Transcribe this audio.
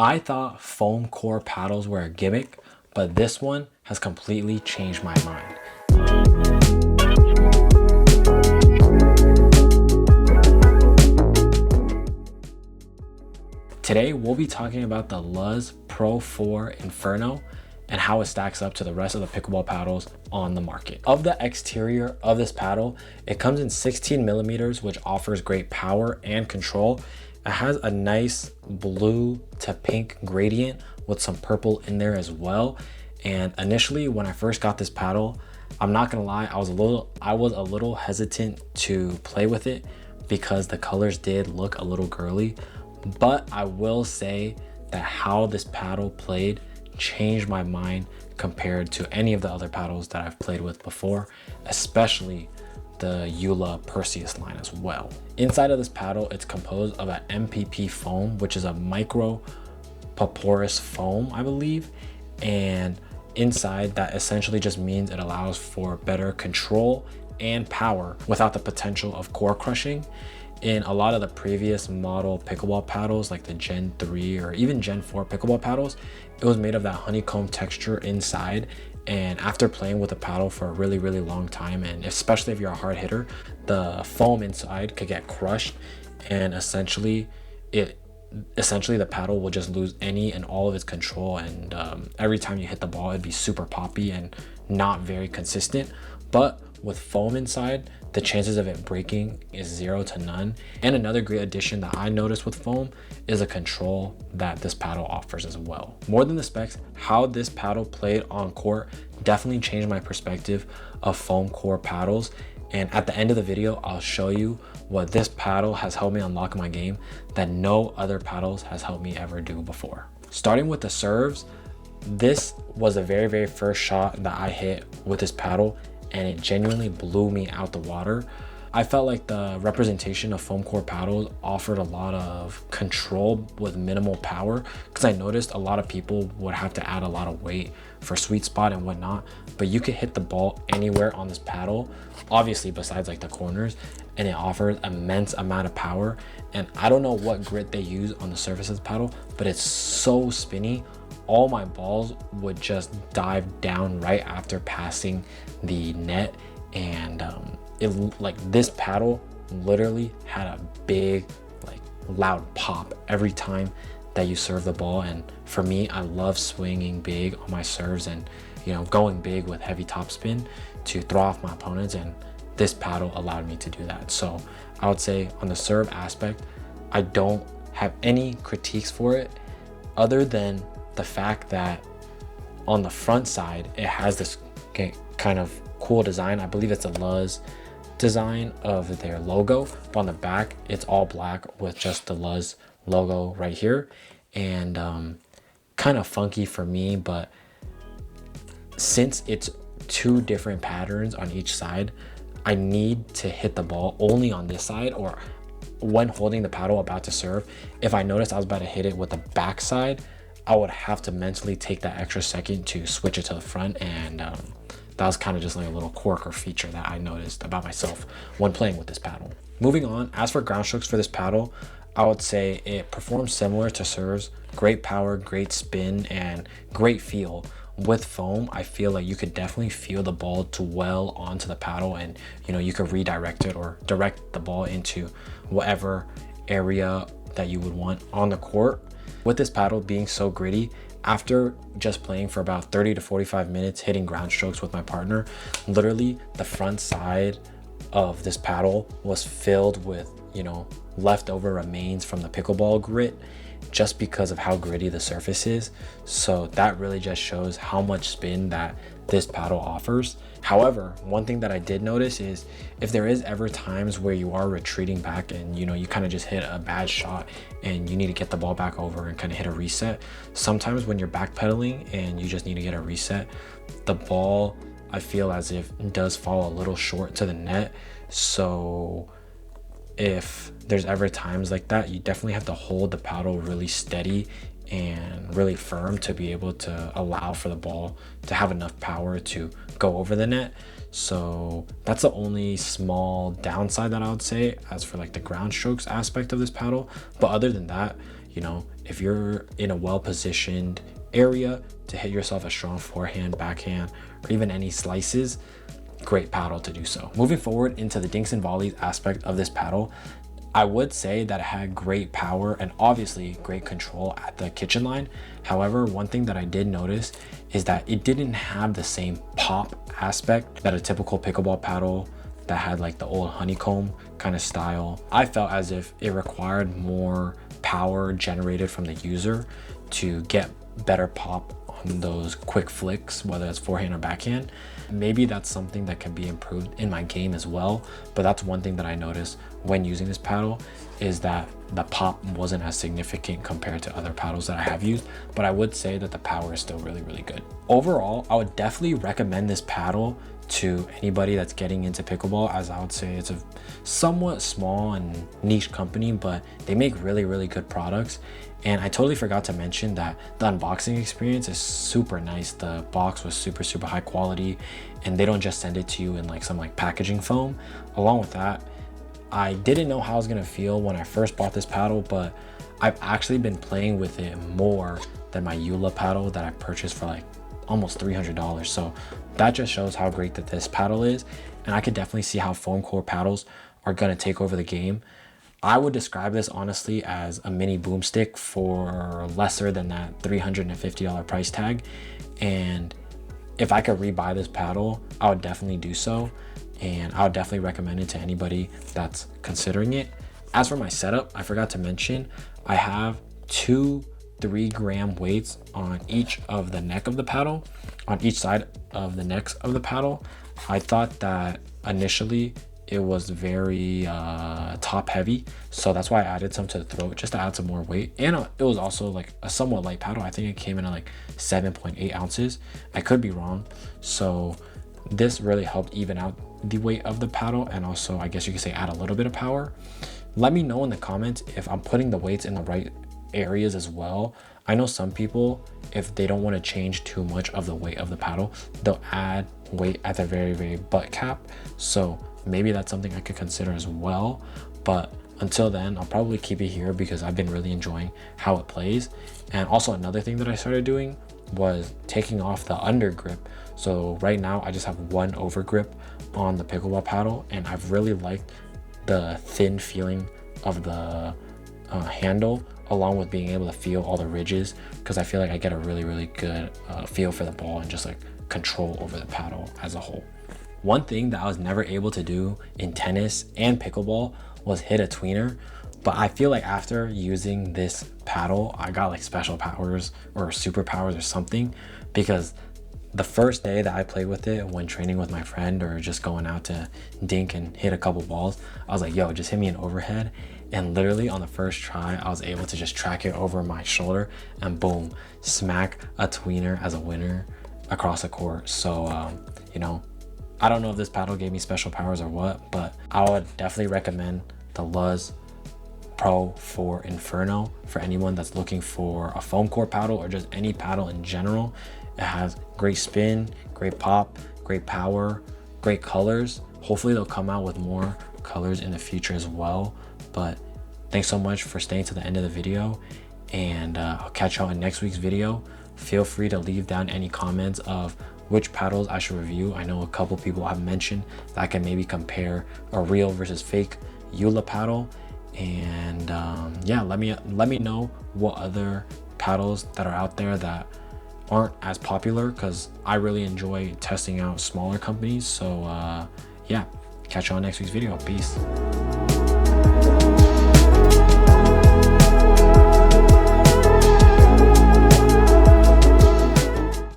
I thought foam core paddles were a gimmick, but this one has completely changed my mind. Today, we'll be talking about the Luzz Pro4 Inferno and how it stacks up to the rest of the pickleball paddles on the market. Of the exterior of this paddle, it comes in 16 millimeters, which offers great power and control. It has a nice blue to pink gradient with some purple in there as well. And initially, when I first got this paddle, I'm not gonna lie, I was a little hesitant to play with it because the colors did look a little girly. But I will say that how this paddle played changed my mind compared to any of the other paddles that I've played with before, especially the Eula Perseus line as well. Inside of this paddle, it's composed of an MPP foam, which is a micro porous foam, I believe. And inside, that essentially just means it allows for better control and power without the potential of core crushing. In a lot of the previous model pickleball paddles, like the Gen 3 or even Gen 4 pickleball paddles, it was made of that honeycomb texture inside. And after playing with the paddle for a really, really long time, and especially if you're a hard hitter, the foam inside could get crushed, and essentially the paddle will just lose any and all of its control. And every time you hit the ball, it'd be super poppy and not very consistent. But with foam inside, the chances of it breaking is 0 to none. And another great addition that I noticed with foam is a control that this paddle offers as well. More than the specs, how this paddle played on court definitely changed my perspective of foam core paddles. And at the end of the video, I'll show you what this paddle has helped me unlock in my game that no other paddles has helped me ever do before. Starting with the serves, this was the very, very first shot that I hit with this paddle, and it genuinely blew me out the water. I felt like the representation of foam core paddles offered a lot of control with minimal power, because I noticed a lot of people would have to add a lot of weight for sweet spot and whatnot, but you could hit the ball anywhere on this paddle, obviously besides like the corners, and it offers immense amount of power. And I don't know what grit they use on the surface of the paddle, but it's so spinny. All my balls would just dive down right after passing the net. And this paddle literally had a big, like, loud pop every time that you serve the ball. And for me, I love swinging big on my serves and, you know, going big with heavy topspin to throw off my opponents, and this paddle allowed me to do that. So I would say on the serve aspect, I don't have any critiques for it other than the fact that on the front side, it has this kind of cool design. I believe it's a Luzz design of their logo, but on the back, it's all black with just the Luzz logo right here. And kind of funky for me, but since it's two different patterns on each side, I need to hit the ball only on this side, or when holding the paddle about to serve, if I noticed I was about to hit it with the back side, I would have to mentally take that extra second to switch it to the front. And that was kind of just like a little quirk or feature that I noticed about myself when playing with this paddle. Moving on, as for ground strokes for this paddle, I would say it performs similar to serves. Great power, great spin, and great feel. With foam, I feel like you could definitely feel the ball to well onto the paddle, and you know, you could redirect it or direct the ball into whatever area that you would want on the court. With this paddle being so gritty, after just playing for about 30 to 45 minutes hitting ground strokes with my partner, literally the front side of this paddle was filled with, you know, leftover remains from the pickleball grit, just because of how gritty the surface is. So that really just shows how much spin that this paddle offers. However, one thing that I did notice is if there is ever times where you are retreating back and, you know, you kind of just hit a bad shot and you need to get the ball back over and kind of hit a reset, sometimes when you're backpedaling and you just need to get a reset, the ball, I feel as if does fall a little short to the net. So if there's ever times like that, you definitely have to hold the paddle really steady and really firm to be able to allow for the ball to have enough power to go over the net. So that's the only small downside that I would say as for like the ground strokes aspect of this paddle. But other than that, you know, if you're in a well-positioned area to hit yourself a strong forehand, backhand, or even any slices, great paddle to do so. Moving forward into the dinks and volleys aspect of this paddle, I would say that it had great power and obviously great control at the kitchen line. However, one thing that I did notice is that it didn't have the same pop aspect that a typical pickleball paddle that had like the old honeycomb kind of style. I felt as if it required more power generated from the user to get better pop on those quick flicks, whether it's forehand or backhand. Maybe that's something that can be improved in my game as well, but that's one thing that I noticed when using this paddle, is that the pop wasn't as significant compared to other paddles that I have used, but I would say that the power is still really, really good. Overall, I would definitely recommend this paddle to anybody that's getting into pickleball, as I would say it's a somewhat small and niche company, but they make really, really good products. And I totally forgot to mention that the unboxing experience is super nice. The box was super, super high quality, and they don't just send it to you in like some like packaging foam. Along with that, I didn't know how I was gonna feel when I first bought this paddle, but I've actually been playing with it more than my Eula paddle that I purchased for like almost $300. So that just shows how great that this paddle is. And I could definitely see how foam core paddles are gonna take over the game. I would describe this honestly as a mini boomstick for lesser than that $350 price tag. And if I could rebuy this paddle, I would definitely do so. And I would definitely recommend it to anybody that's considering it. As for my setup, I forgot to mention, I have two 3-gram weights on each of the neck of the paddle, on each side of the necks of the paddle. I thought that initially it was very top heavy, so that's why I added some to the throat just to add some more weight. And it was also like a somewhat light paddle. I think it came in at like 7.8 ounces. I could be wrong. So this really helped even out the weight of the paddle, and also I guess you could say add a little bit of power. Let me know in the comments if I'm putting the weights in the right areas as well. I know some people, if they don't want to change too much of the weight of the paddle, they'll add weight at the very, very butt cap. So maybe that's something I could consider as well. But until then, I'll probably keep it here because I've been really enjoying how it plays. And also another thing that I started doing was taking off the under grip. So right now I just have one over grip on the pickleball paddle, and I've really liked the thin feeling of the handle, along with being able to feel all the ridges, because I feel like I get a really, really good feel for the ball and just like control over the paddle as a whole. One thing that I was never able to do in tennis and pickleball was hit a tweener, but I feel like after using this paddle, I got like special powers or superpowers or something, because the first day that I played with it when training with my friend or just going out to dink and hit a couple balls, I was like, yo, just hit me an overhead. And literally on the first try, I was able to just track it over my shoulder and boom, smack a tweener as a winner across the court. So, you know, I don't know if this paddle gave me special powers or what, but I would definitely recommend the Luzz Pro4 Inferno for anyone that's looking for a foam core paddle or just any paddle in general. It has great spin, great pop, great power, great colors. Hopefully they'll come out with more colors in the future as well. But thanks so much for staying to the end of the video, and I'll catch y'all in next week's video. Feel free to leave down any comments of which paddles I should review. I know a couple people have mentioned that I can maybe compare a real versus fake Eula paddle. And yeah, let me know what other paddles that are out there that aren't as popular, because I really enjoy testing out smaller companies. So yeah, catch you on next week's video. Peace.